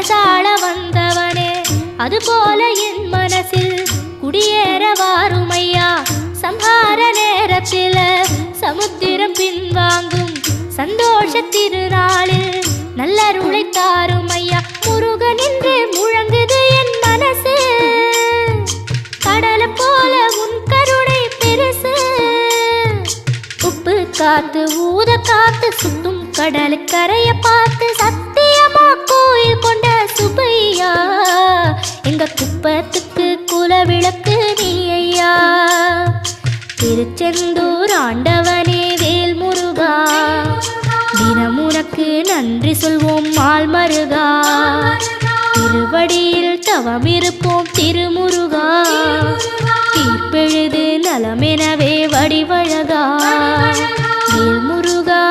அரசாள வந்தவனே அதுபோல என் மனசில் குடியேற வாருமையா சம்ஹார நேரத்தில் சமுத்திரம் பின்வாங்கும் சந்தோஷ திருநாளில் நல்லருளை தாருமையா முருகன் என்று முழங்குது என் மனசு கடலை போல உன் கருணை பெருசு உப்பு காத்து ஊத காத்து சுத்தும் கடலுக்கரைய பார்த்து சத்தியமா கோயில் கொண்ட சுபையா எங்க குப்பத்துக்கு குலவிளக்கு நீ ஐயா திருச்செந்தூர் ஆண்டவனே வேல் முருகா தினம் உனக்கு நன்றி சொல்வோம் மால் மருகா திருவடியில் தவம் இருப்போம் திருமுருகா தீர்ப்பெழுது நலமெனவே வடிவழகா வேல் முருகா